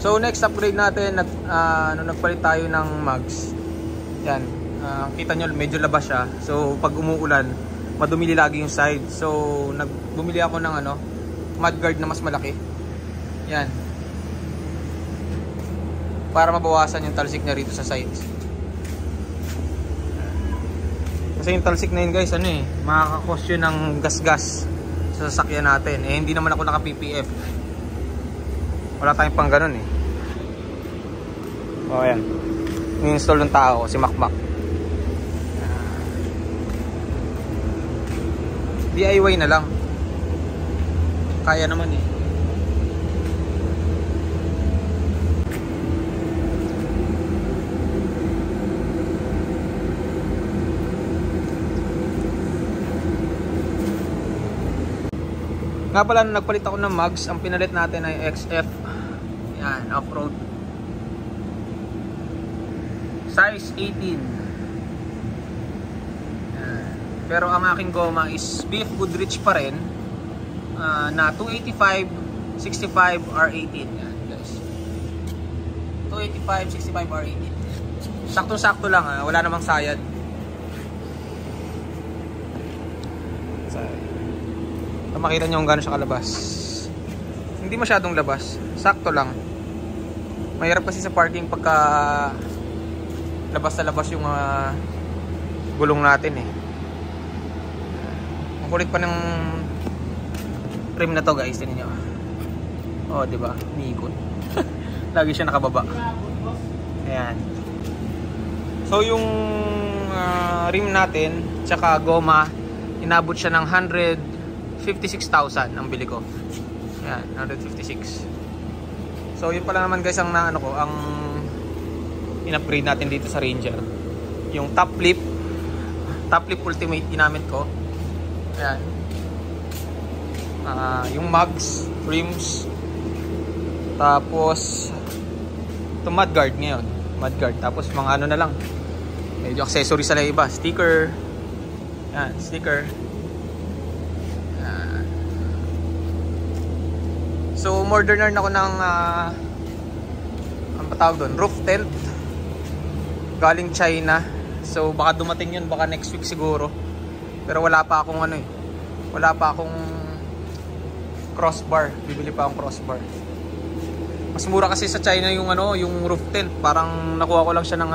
So next upgrade natin, nagpalit tayo ng mags. Yan, kita nyo medyo labas siya. So pag umuulan, madumili lagi yung side. So bumili ako ng mudguard na mas malaki. Yan, para mabawasan yung talsik niya rito sa sides. Kasi yung talsik na yun guys, makakakos yun ng gas-gas sa sasakyan natin. Hindi naman ako naka PPF. Wala tayong pang ganun O ayan, i-install ng tao, si Macmac. DIY na lang. Kaya naman Nga pala, nagpalit ako ng mags. Ang pinalit natin ay XF. Yan, off-road. Size 18. Yan. Pero ang aking goma is BF Goodrich pa rin. Na 285 65 R18. Yan guys. 285 65 R18. Saktong-sakto lang wala namang sayad. Makita nyo kung gano'n siya kalabas. Hindi masyadong labas, sakto lang. Mahirap kasi sa parking pagka labas na labas yung gulong natin Ang kulit pa ng rim na to guys, tingnan nyo. Oh, diba? Umiikot. Lagi siya nakababa. Ayan. So yung rim natin tsaka goma, inabot siya ng 156,000 ang bili ko. Yan, 156. So yun pala naman guys ang ang in-upgrade natin dito sa Ranger. Yung top lip ultimate ginamit ko. Ayan. Yung mags, rims. Tapos ito mudguard ngayon. Mudguard. Tapos mga na lang. Medyo accessories na iba. Sticker. Yan, sticker. So order na ako ng ang patawag doon, roof tent galing China. So baka dumating yun, baka next week siguro. Pero wala pa akong wala pa akong crossbar. Bibili pa akong crossbar. Mas mura kasi sa China yung yung roof tent. Parang nakuha ko lang siya ng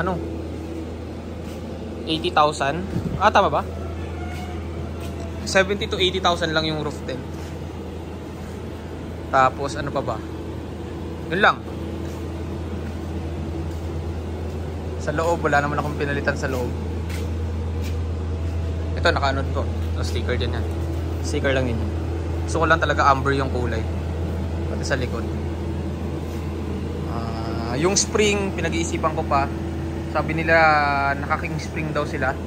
80,000. Tama ba? 70 to 80,000 lang yung roof tent. Tapos ano pa ba? Yun lang. Sa loob, wala naman akong pinalitan sa loob. Ito, naka-anod ko. Ito, sticker din yan. Sticker lang yun. Gusto ko lang talaga amber yung kulay. Pati sa likod. Yung spring, pinag-iisipan ko pa. Sabi nila, naka-king spring daw sila.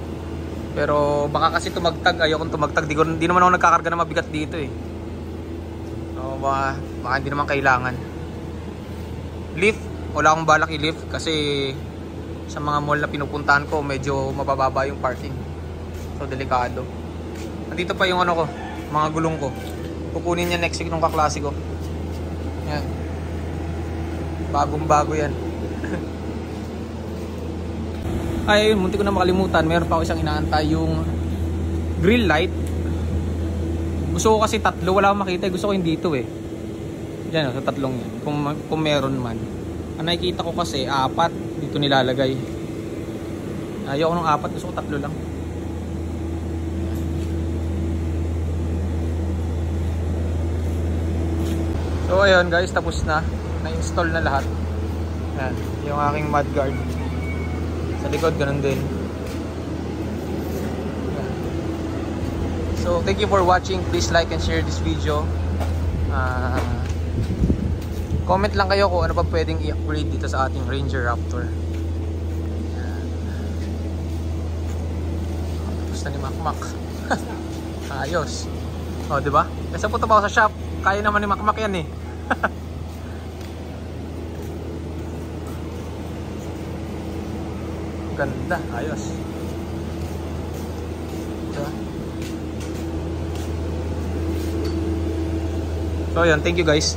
Pero baka kasi tumagtag. Ayokong tumagtag. Di naman ako nagkakarga na mabigat dito baka hindi naman kailangan. Lift, wala akong balak i-lift kasi sa mga mall na pinupuntahan ko medyo mabababa yung parking. So delikado. Nandito pa yung mga gulong ko. Kukunin niya next week nung kaklase ko. Yan. Bagong-bago yan. Ay, munti ko na makalimutan. Meron pa ako isang inaantay, yung grill light. Gusto ko kasi tatlo, wala akong makita. Gusto ko yung dito Diyan sa tatlong yan. Kung meron man. Ang nakikita ko kasi, 4 dito nilalagay. Ayoko ng 4, gusto ko 3 lang. So ayun guys, tapos na. Na-install na lahat. Yan, yung aking mudguard. Sa likod, ganun din. So thank you for watching. Please like and share this video. Comment lang kayo kung ano pa pwedeng i-upgrade dito sa ating Ranger Raptor. Tapos na ni Macmac. Ayos. O, diba? Kasi punta pa ako sa shop. Kaya naman ni Macmac yan Ganda. Ayos. Diba? So yun, thank you guys.